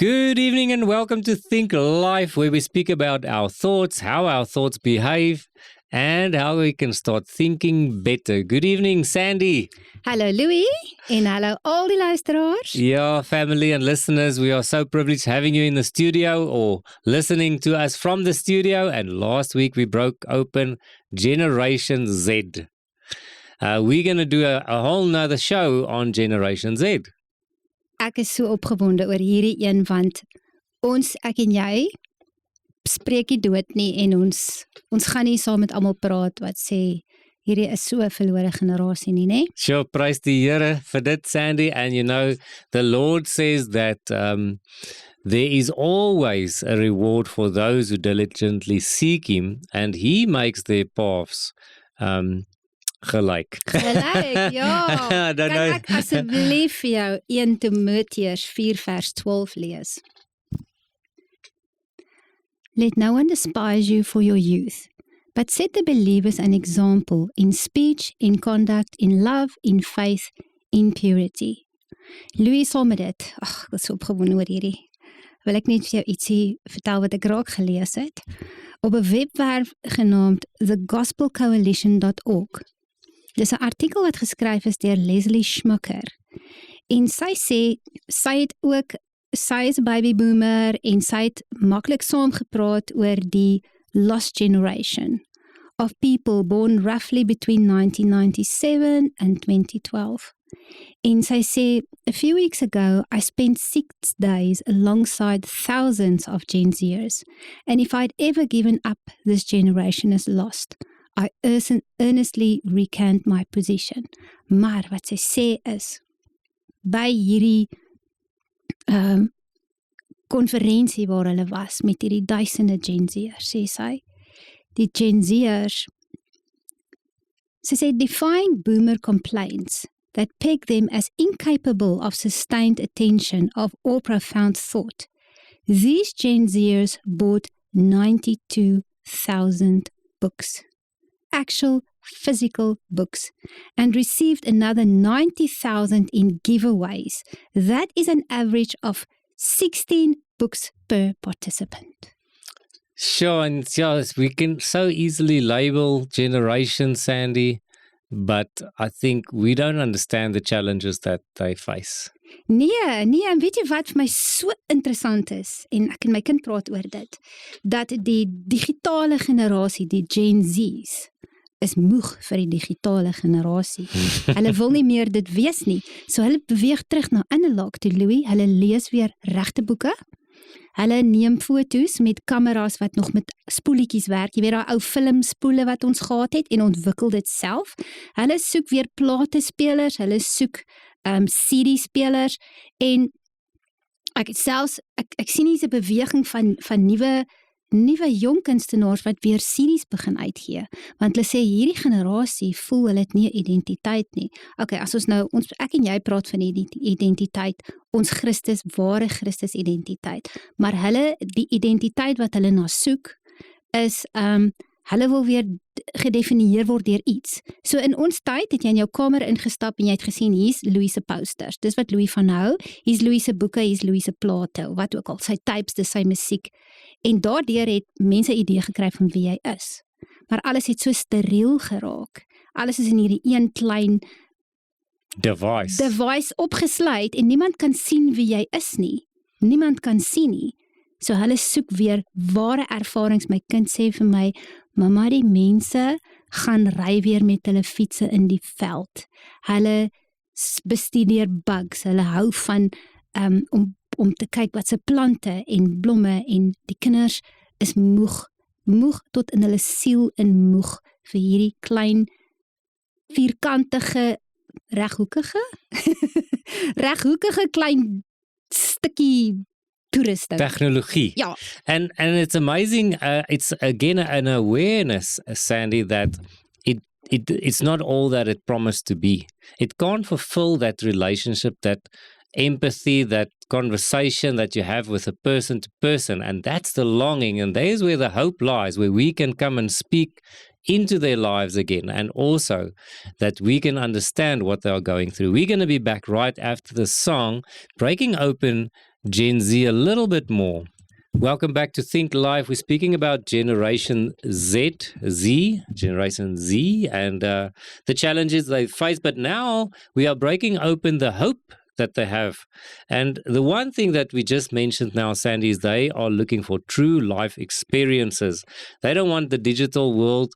Good evening and welcome to Think Life, where we speak about our thoughts, how our thoughts behave, and how we can start thinking better. Good evening, Sandy. Hallo Louis en hallo al die luisteraars. Yeah, family and listeners, we are so privileged having you in the studio or listening to us from the studio. And last week we broke open Generation Z. We're going to do a whole nother show on Generation Z. Ek is so opgewonde oor hierdie een want ek en jy spreek nie dood nie en ons gaan nie saam met almal praat wat sê hierdie is so 'n verlore generasie nie, né? Sure, praise die Here vir dit, Sandy. And you know, the Lord says that there is always a reward for those who diligently seek Him, and He makes their paths gelyk. Gelyk, ja. Dan Kan ek asseblief vir jou 1 Timoteus 4 vers 12 lees? Let no one despise you for your youth, but set the believers an example in speech, in conduct, in love, in faith, in purity. Louis sal met dit, ek is so opgewonde oor hierdie, wil ek net vir jou ietsie vertel wat ek raak gelees het, op 'n webwerf genaamd thegospelcoalition.org. Dis 'n artikel wat geskryf is deur Leslie Schmucker, en sy sê, sy is 'n baby boomer, en sy het maklik saamgepraat oor die lost generation of people born roughly between 1997 and 2012. En sy sê, a few weeks ago, I spent 6 days alongside thousands of Gen Zers, and if I'd ever given up this generation as lost, I earnestly recant my position. Maar wat sy sê is, by hierdie konferensie waar hulle was met hierdie duisende Gen Zers, sê sy, die Gen Zers, sy sê, defying boomer complaints that peg them as incapable of sustained attention or profound thought, these Gen Zers bought 92,000 books. Actual physical books, and received another 90,000 in giveaways. That is an average of 16 books per participant. Sure, and yes, we can so easily label generation, Sandy, but I think we don't understand the challenges that they face. Nee, en weet jy wat vir my so interessant is, en ek en my kind praat oor dit, dat die digitale generasie, die Gen Z's, is moeg vir die digitale generasie. Hulle wil nie meer dit wees nie. So hulle beweeg terug na analog toe, Louis. Hulle lees weer regte boeke. Hulle neem foto's met kameras wat nog met spoelietjies werk. Jy weet daai ou filmspoele wat ons gehad het en ontwikkel dit self. Hulle soek weer platespelers, hulle soek CD-spelers en ek sien hier's 'n beweging van nuwe jong kunstenaars wat weer series begin uitgee, want hulle sê hierdie generasie voel hulle het nie 'n identiteit nie. Okay, as ons nou, ek en jy praat van die identiteit, ons ware Christus identiteit, maar die identiteit wat hulle na soek, is, hulle wil weer gedefinieer word deur iets. So in ons tyd het jy in jou kamer ingestap en jy het gesien, hier's Louis se posters, dis wat Louis van hou, hier's Louis se boeke, hier's Louis se plate, wat ook al, sy tapes, dis sy musiek, en daardeur het mense idee gekry van wie jy is. Maar alles het so steriel geraak, alles is in hierdie een klein device opgesluit, en niemand kan sien wie jy is nie, niemand kan sien nie. So hulle soek weer ware ervarings. My kind sê vir my, mamma, die mense gaan ry weer met hulle fietsse in die veld. Hulle bestudeer bugs, hulle hou van om te kyk wat se plante en blomme, en die kinders is moeg tot in hulle siel en moeg vir hierdie klein vierkantige reghoekige klein stukkie toerusting. Technologie. Ja. And it's amazing, it's again an awareness, Sandy, that it's not all that it promised to be. It can't fulfill that relationship, that empathy, that conversation that you have with a person to person, and that's the longing, and there's where the hope lies, where we can come and speak into their lives again, and also that we can understand what they are going through. We're going to be back right after the song, breaking open Gen Z a little bit more. Welcome back to Think Live. We're speaking about Generation Generation Z, and the challenges they face. But now we are breaking open the hope that they have. And the one thing that we just mentioned now, Sandy, is they are looking for true life experiences. They don't want the digital world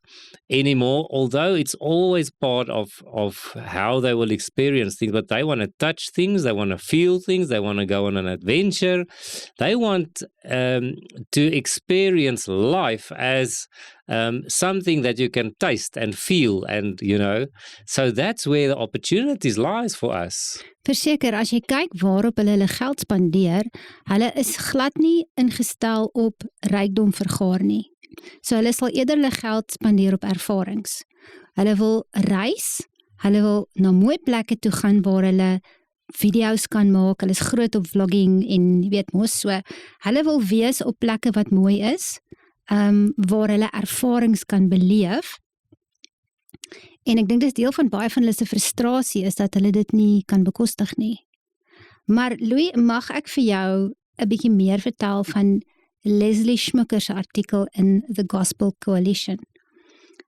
anymore, although it's always part of how they will experience things. But they want to touch things, they want to feel things, they want to go on an adventure. They want to experience life as something that you can taste and feel, and so that's where the opportunities lies for us. Verseker, as jy kyk waarop hulle geld spandeer, hulle is glad nie ingestel op rykdom vergaar nie. So hulle sal eerder hulle geld spandeer op ervarings. Hulle wil reis, hulle wil na mooi plekke toe gaan waar hulle video's kan maak, hulle is groot op vlogging en jy weet mos so. Hulle wil wees op plekke wat mooi is, waar hulle ervarings kan beleef. En ek dink dis deel van baie van hulle se frustrasie is dat hulle dit nie kan bekostig nie. Maar Louis, mag ek vir jou 'n bietjie meer vertel van Leslie Schmucker se artikel in The Gospel Coalition.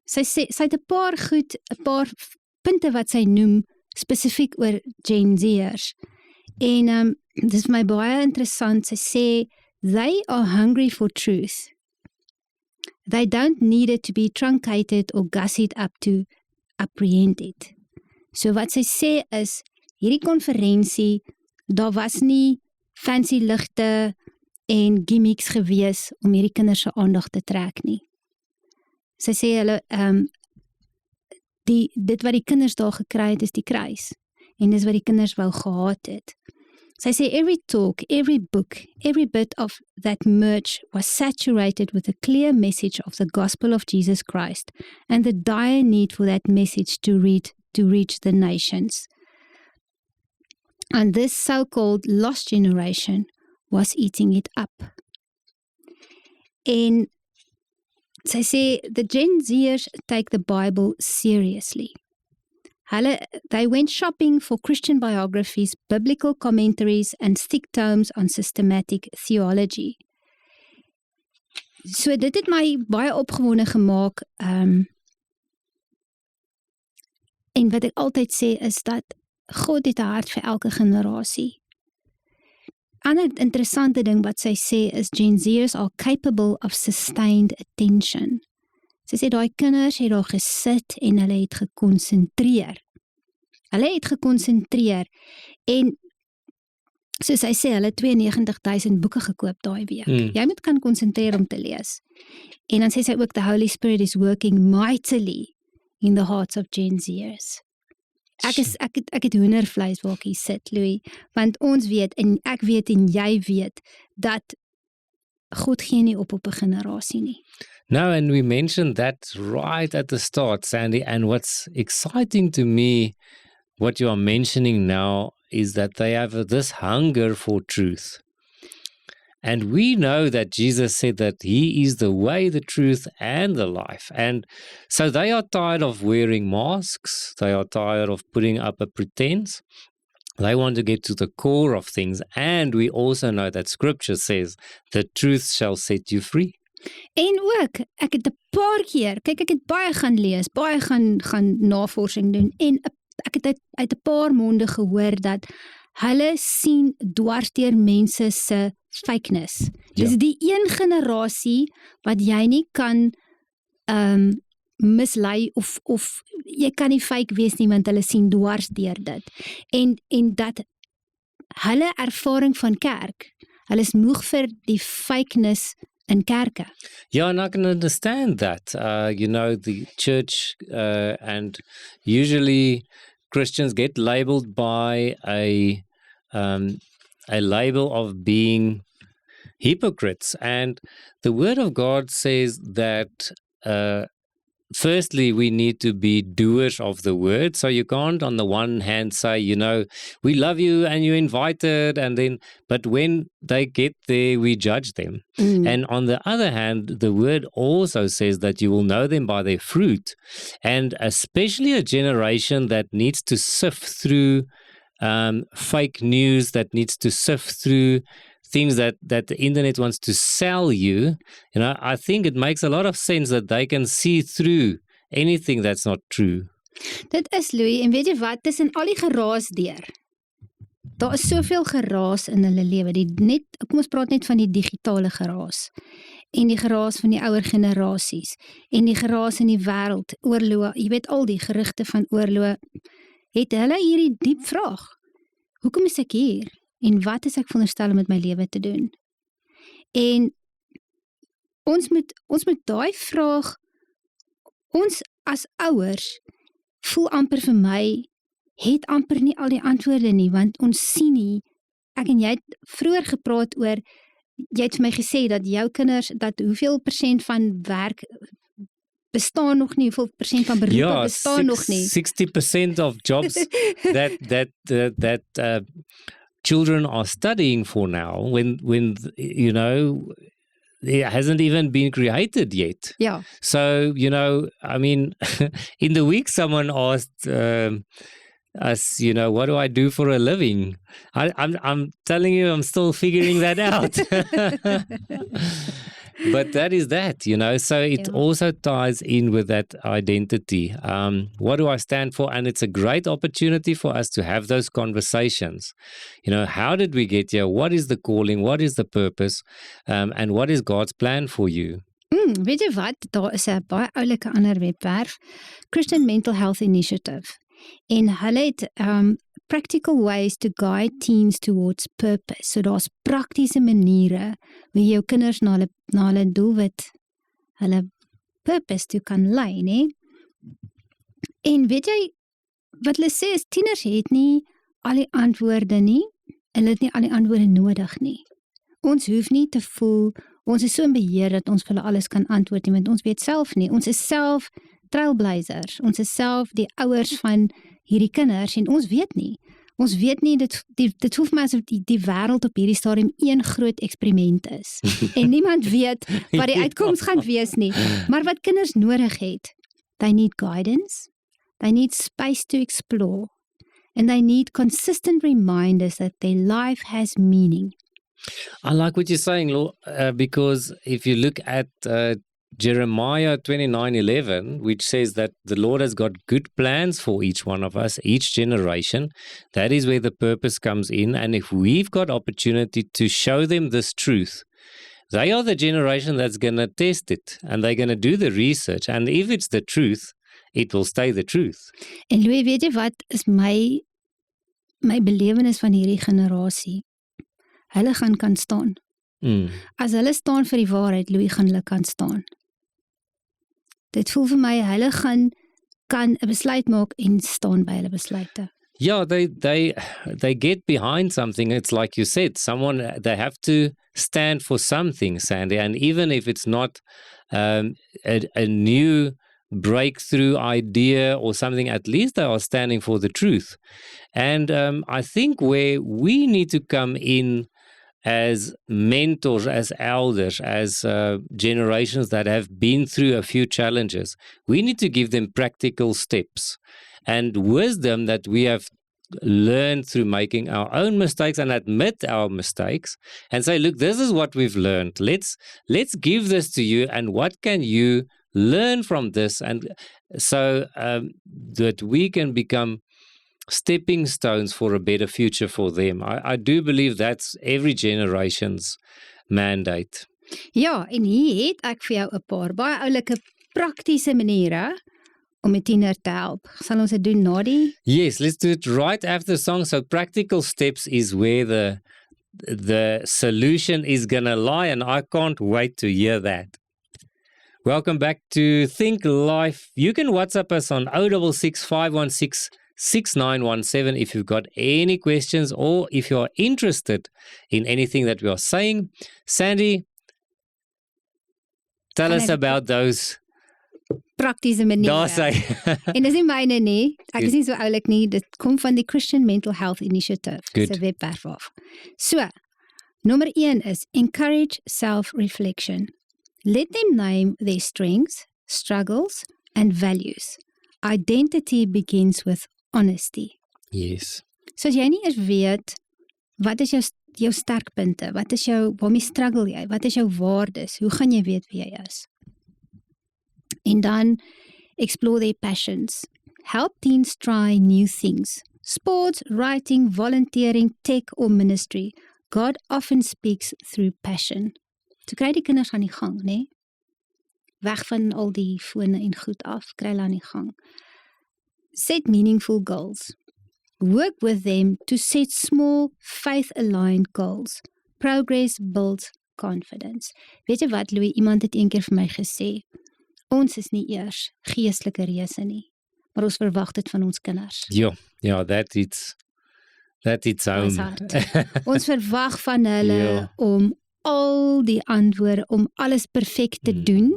Sy het 'n paar punte wat sy noem spesifiek oor Gen Zers. En dis vir my baie interessant. Sy sê they are hungry for truth. They don't need it to be truncated or gussied up to apprehend it. So wat sy sê is, hierdie konferensie, daar was nie fancy ligte en gimmicks gewees om hierdie kinders se aandag te trek nie. Sy sê hulle, dit wat die kinders daar gekry het is die kruis, en dis wat die kinders wou gehad het. Sy sê every talk, every book, every bit of that merch was saturated with a clear message of the gospel of Jesus Christ and the dire need for that message to reach the nations. And this so-called lost generation was eating it up. En sy sê the Gen Zers take the Bible seriously. They went shopping for Christian biographies, biblical commentaries, and thick tomes on systematic theology. So dit het my baie opgewonde gemaak. En wat ek altyd sê is dat God het 'n hart vir elke generasie. Ander interessante ding wat sy sê is Gen Zers are capable of sustained attention. Sy sê daai kinders het daar gesit en hulle het gekonsentreer. En soos hy sê, hulle 92,000 boeke gekoop daai week. Jy moet kan konsentreer om te lees. En dan sê sy ook the Holy Spirit is working mightily in the hearts of Gen Zers. Ek het hoendervleis waar ek hier sit, Louis, want ons weet en ek weet en jy weet dat God gee nie op 'n generasie nie. No, and we mentioned that right at the start, Sandy, and what's exciting to me, what you are mentioning now, is that they have this hunger for truth. And we know that Jesus said that he is the way, the truth, and the life. And so they are tired of wearing masks. They are tired of putting up a pretense. They want to get to the core of things. And we also know that Scripture says, the truth shall set you free. En ook, ek het 'n paar keer, kyk ek het baie gaan lees, baie gaan navorsing doen, en ek het uit 'n paar monde gehoor dat hulle sien dwars deur mense se fakeness. Dis die een generasie wat jy nie kan mislei of jy kan nie fake wees nie, want hulle sien dwars deur dit. En dat hulle ervaring van kerk, hulle is moeg vir die fakeness in kerke. Yeah, and I can understand that. The church and usually Christians get labeled by a label of being hypocrites. And the Word of God says that firstly, we need to be doers of the word. So you can't on the one hand say, we love you and you're invited, but when they get there, we judge them. And on the other hand, the word also says that you will know them by their fruit. And especially a generation that needs to sift through fake news that needs to sift through things that the internet wants to sell you, I think it makes a lot of sense that they can see through anything that's not true. Dit is Louis, en weet jy wat, tussen al die geraas deur. Daar is soveel geraas in hulle lewe. Kom ons praat net van die digitale geraas. En die geraas van die ouer generasies. En die geraas in die wêreld, oorloë, jy weet al die gerugte van oorloë, het hulle hierdie diep vraag. Hoekom is ek hier? En wat is ek veronderstel om met my lewe te doen? En ons moet daai vraag, ons as ouers, voel amper vir my, het amper nie al die antwoorde nie, want ons sien nie, ek en jy het vroeër gepraat oor, jy het vir my gesê dat jou kinders, dat hoeveel % van werk bestaan nog nie, hoeveel % van beroepe bestaan nog nie. 60% of jobs that children are studying for now, when it hasn't even been created yet. Ja. So, I mean, in the week someone asked us, what do I do for a living? I'm telling you, I'm still figuring that out. But that is that, so it also ties in with that identity. What do I stand for? And it's a great opportunity for us to have those conversations. How did we get here? What is the calling? What is the purpose? And what is God's plan for you? Weet jy wat? Daar is 'n baie oulike ander webwerf, Christian Mental Health Initiative. En hulle het practical ways to guide teens towards purpose. So daar's praktiese maniere hoe jy jou kinders na hulle doelwit, hulle purpose toe kan lei, né? En weet jy wat hulle sê is tieners het nie al die antwoorde nie. Hulle het nie al die antwoorde nodig nie. Ons hoef nie te voel ons is so in beheer dat ons vir hulle alles kan antwoord nie, want ons weet self nie. Ons is self trailblazers. Ons is self die ouers van hierdie kinders en ons weet nie. Ons weet nie, dit hoef maar asof die wêreld op hierdie stadium een groot eksperiment is. En niemand weet wat die uitkoms gaan wees nie. Maar wat kinders nodig het, they need guidance, they need space to explore, and they need consistent reminders that their life has meaning. I like what you're saying, Lo, because if you look at Jeremiah 29:11, which says that the Lord has got good plans for each one of us, each generation. That is where the purpose comes in. And if we've got opportunity to show them this truth, they are the generation that's going to test it and they're going to do the research. And if it's the truth, it will stay the truth. En Louis, weet jy wat is my belewenis van hierdie generasie? Hulle gaan kan staan. As hulle staan vir die waarheid, Louis, gaan hulle kan staan. Dit voel vir my, hulle kan 'n besluit maak en staan by hulle besluite. Yeah, they get behind something. It's like you said, they have to stand for something, Sandy. And even if it's not a new breakthrough idea or something, at least they are standing for the truth. And I think where we need to come in as mentors, as elders, as generations that have been through a few challenges, we need to give them practical steps and wisdom that we have learned through making our own mistakes and admit our mistakes and say, look, this is what we've learned. Let's give this to you, and what can you learn from this? And so that we can become stepping stones for a better future for them. I do believe that's every generation's mandate. Ja, en hier het ek vir jou 'n paar baie oulike praktiese maniere om 'n tiener te help. Sal ons dit doen na die? Yes, let's do it right after the song. So practical steps is where the solution is gonna lie, and I can't wait to hear that. Welcome back to Think Life. You can WhatsApp us on 066 516 6917 if you've got any questions or if you're interested in anything that we are saying. Sandy, tell us about those praktiese maniere. Daar sê. En dis nie myne nie. Ek is nie so oulik nie. Dit kom van die Christian Mental Health Initiative se webwerf af. So, nommer 1 is encourage self-reflection. Let them name their strengths, struggles, and values. Identity begins with honesty. Yes. So as jy nie eers weet wat is jou sterkpunte, waarmee struggle jy, wat is jou waardes, hoe gaan jy weet wie jy is? En dan explore their passions. Help teens try new things. Sports, writing, volunteering, tech or ministry. God often speaks through passion. So kry die kinders aan die gang, né? Weg van al die fone en goed af, kry hulle aan die gang. Set meaningful goals. Work with them to set small, faith-aligned goals. Progress builds confidence. Weet jy wat, Louis, iemand het een keer vir my gesê, ons is nie eers geestelike reëse nie, maar ons verwag dit van ons kinders. Ja, that it's Ons verwag van hulle om al die antwoorde, om alles perfek te doen,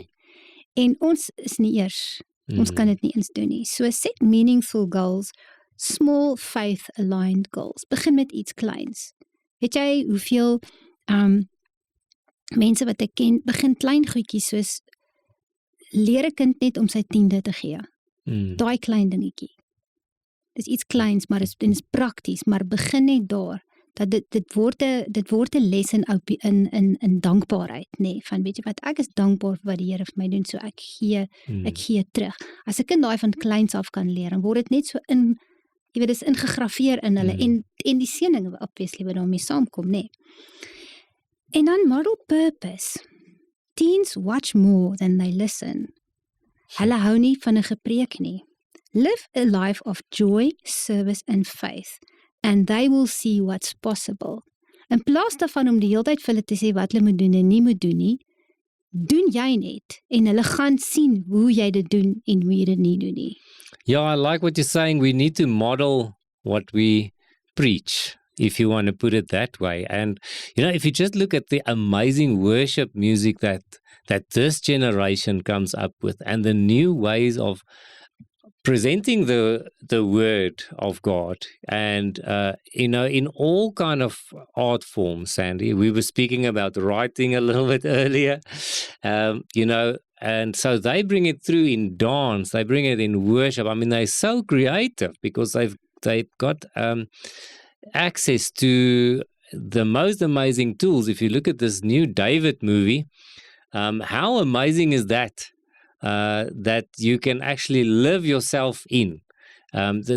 en ons is nie eers, ons kan dit nie eens doen nie. So set meaningful goals, small faith-aligned goals. Begin met iets kleins. Weet jy hoeveel mense wat ek ken, begin klein goedjies soos leer 'n kind net om sy 10de te gee. Daai klein dingetjie. Dis iets kleins, maar dit is prakties, maar begin net daar. Dat dit word 'n les in dankbaarheid, nê, van weet jy wat, ek is dankbaar vir wat die Here vir my doen, so ek gee terug. As 'n kind daai van kleins af kan leer, dan word dit net so jy weet, dis ingegrafeer in hulle en die seëning obviously wat daarmee saamkom, nê. En dan model purpose. Teens watch more than they listen. Hulle hou nie van 'n gepreek nie. Live a life of joy, service and faith, and they will see what's possible. In plaas daarvan om die hele tyd vir hulle te sê wat hulle moet doen en nie moet doen nie, doen jy net en hulle gaan sien hoe jy dit doen en hoe jy dit nie doen nie. Yeah, I like what you're saying. We need to model what we preach, if you want to put it that way. And, you know, if you just look at the amazing worship music that this generation comes up with and the new ways of presenting the word of God and, you know, in all kind of art forms, Sandy. We were speaking about writing a little bit earlier, you know, and so they bring it through in dance, they bring it in worship. I mean, they're so creative because they've got access to the most amazing tools. If you look at this new David movie, how amazing is that? That you can actually live yourself in.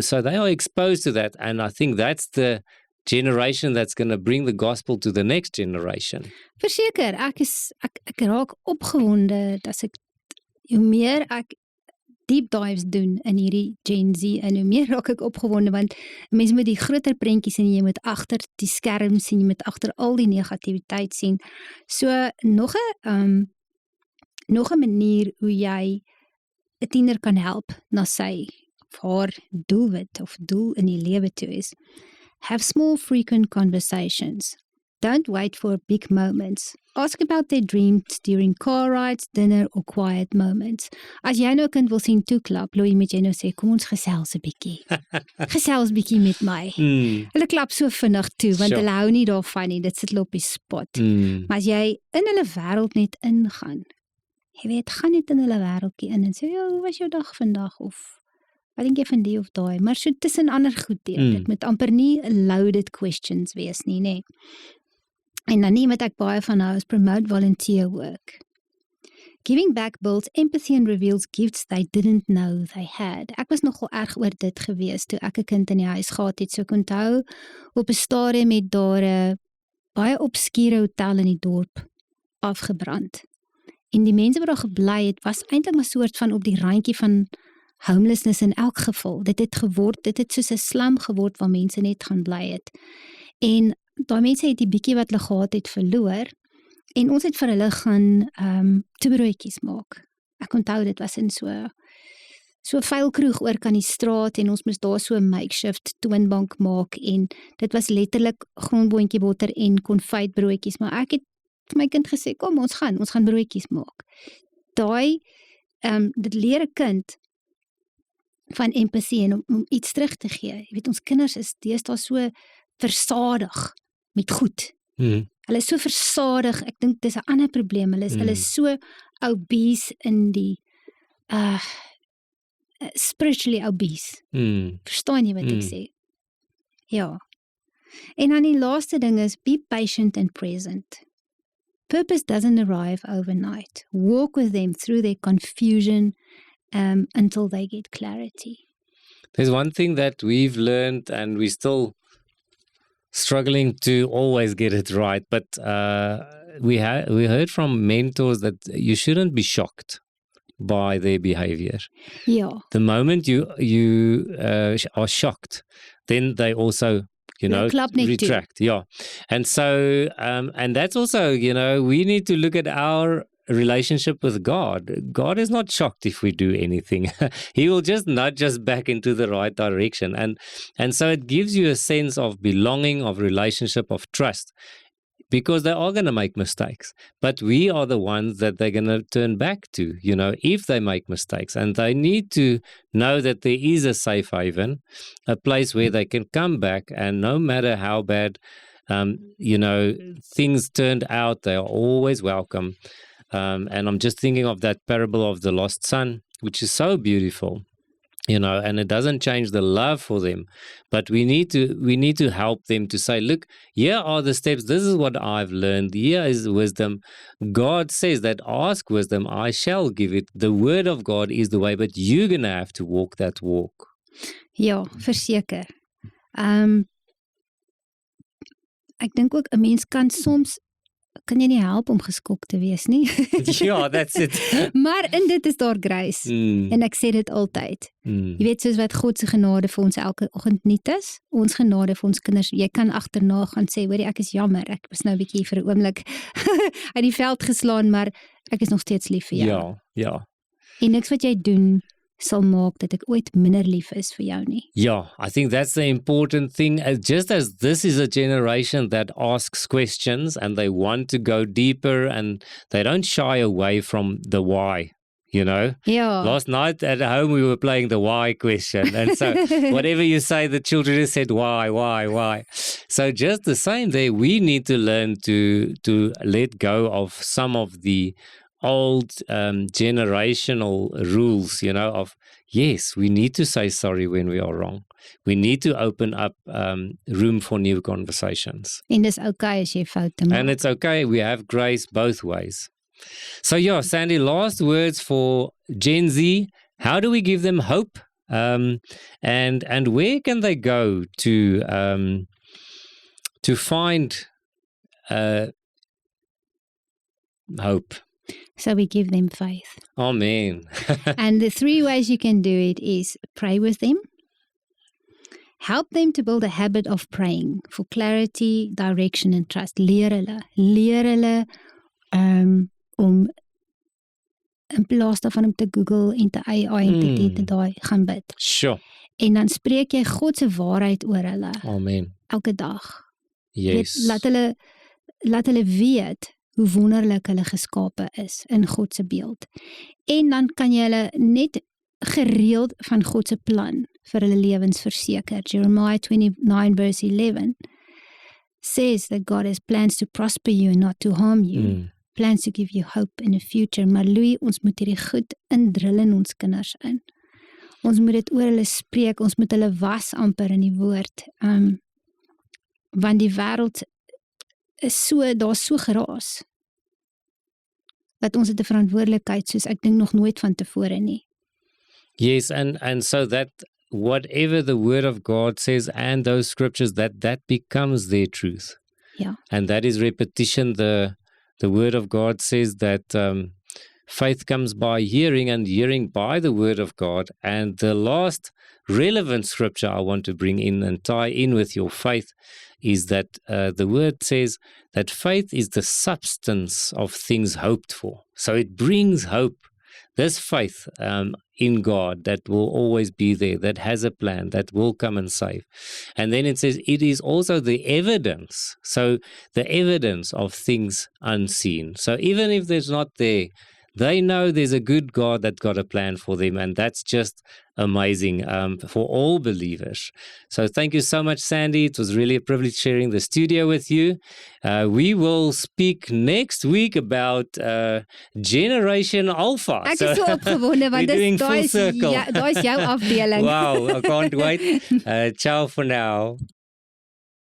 So they are exposed to that, and I think that's the generation that's going to bring the gospel to the next generation. Verseker, ek raak opgewonde as hoe meer ek deep dives doen in hierdie Gen Z en hoe meer raak ek opgewonde want mense moet die groter prentjies sien, jy moet agter die skerm sien, jy moet agter al die negativiteit sien. So nog 'n manier hoe jy 'n tiener kan help na sy of haar doelwit of doel in die lewe toe is. Have small frequent conversations. Don't wait for big moments. Ask about their dreams during car rides, dinner or quiet moments. As jy nou 'n kind wil sien toeklap, Louis, moet jy nou sê, kom ons gesels 'n bietjie. Gesels bietjie met my. Hulle klap so vinnig toe, want hulle hou nie daarvan nie, dit sit hulle op die spot. Maar as jy in hulle wêreld net ingaan, jy weet, gaan net in hulle wêreldjie in en sê, ja, hoe was jou dag vandag? Of, wat dink jy van die of daai? Maar so tussen ander goed deel, dit moet amper nie loaded questions wees nie, nê. En dan nie wat ek baie van hou is promote volunteer work. Giving back builds empathy and reveals gifts they didn't know they had. Ek was nogal erg oor dit gewees toe ek 'n kind in die huis gehad het. So ek onthou op 'n stadium met daar 'n baie obskure hotel in die dorp afgebrand. En die mense wat daar gebly het, was eintlik 'n soort van op die randjie van homelessness in elk geval. Dit het soos 'n slum geword waar mense net gaan bly het. En daai mense het die bietjie wat hulle gehad het verloor en ons het vir hulle gaan toebroodjies maak. Ek onthou dit was in so 'n vuil kroeg oor kan die straat en ons moes daar so 'n makeshift toonbank maak en dit was letterlik grondboontjie botter en konfytbroodjies, maar ek het vir my kind gesê, kom ons gaan broodjies maak. Daai dit leer 'n kind van empatie en om iets terug te gee. Jy weet, ons kinders is deesdae so versadig met goed. Hulle is so versadig, ek dink dis 'n ander probleem. Hulle is so obese in die spiritually obese. Verstaan jy wat ek sê? Ja. En dan die laaste ding is, be patient and present. Purpose doesn't arrive overnight. Walk with them through their confusion until they get clarity. There's one thing that we've learned, and we're still struggling to always get it right, but we heard from mentors that you shouldn't be shocked by their behavior. Ja. The moment you are shocked, then they also retract. Yeah. And so, and that's also, we need to look at our relationship with God. God is not shocked if we do anything. He will just nudge us back into the right direction. And so it gives you a sense of belonging, of relationship, of trust, because they are going to make mistakes. But we are the ones that they're going to turn back to, if they make mistakes. And they need to know that there is a safe haven, a place where they can come back, and no matter how bad, things turned out, they are always welcome. And I'm just thinking of that parable of the lost son, which is so beautiful. And it doesn't change the love for them, but we need to help them to say, look, here are the steps. This is what I've learned. Here is wisdom. God says that ask wisdom, I shall give it. The word of God is the way, but you're going to have to walk that walk. Ja, verseker. Ek dink ook 'n mens kan jy nie help om geskok te wees nie. Ja, that's it. Maar in dit is daar grace. En ek sê dit altyd. Jy weet, soos wat God se genade vir ons elke oggend nuut is, ons genade vir ons kinders, jy kan agterna gaan sê, hoorie, ek is jammer, ek was nou 'n bietjie vir 'n oomblik uit die veld geslaan, maar ek is nog steeds lief vir jou. Ja, ja. En niks wat jy doen sal maak dat ek ooit minder lief is vir jou nie. Yeah, I think that's the important thing. Just as this is a generation that asks questions and they want to go deeper and they don't shy away from the why, Ja. Last night at home we were playing the why question. And so whatever you say, the children just said why. So just the same there, we need to learn to let go of some of the old generational rules, of, yes, we need to say sorry when we are wrong. We need to open up room for new conversations. En dis okay as jy foute maak. And it's okay, we have grace both ways. So yeah, Sandy, last words for Gen Z. How do we give them hope? And where can they go to find hope? So we give them faith. Amen. And the 3 ways you can do it is pray with them, help them to build a habit of praying for clarity, direction and trust. Leer hulle om in plaas daarvan om te Google en te AI en te daai gaan bid. Sure. En dan spreek jy God se waarheid oor hulle. Amen. Elke dag. Yes. Laat hulle weet hoe wonderlik hulle geskape is in God se beeld. En dan kan jy hulle net gereeld van God se plan vir hulle lewens verseker. Jeremiah 29 verse 11 says that God has plans to prosper you and not to harm you. Plans to give you hope in the future. Maar Louis, ons moet hierdie goed indrill in ons kinders in. Ons moet dit oor hulle spreek, ons moet hulle was amper in die woord. Want die wêreld is daar's so geraas, dat ons het 'n verantwoordelikheid soos ek dink nog nooit van tevore nie. Yes, and so that whatever the word of God says and those scriptures, that becomes their truth. Ja. And that is repetition. The word of God says that faith comes by hearing and hearing by the word of God. And the last relevant scripture I want to bring in and tie in with your faith is that the word says that faith is the substance of things hoped for. So it brings hope. This faith in God that will always be there, that has a plan, that will come and save. And then it says it is also the evidence. So the evidence of things unseen. So even if there's not there, they know there's a good God that got a plan for them, and that's just amazing for all believers. So thank you so much, Sandy. It was really a privilege sharing the studio with you. We will speak next week about Generation Alpha. Ek is so opgewonde want daai is jou afdeling. Wow, I can't wait. Ciao for now.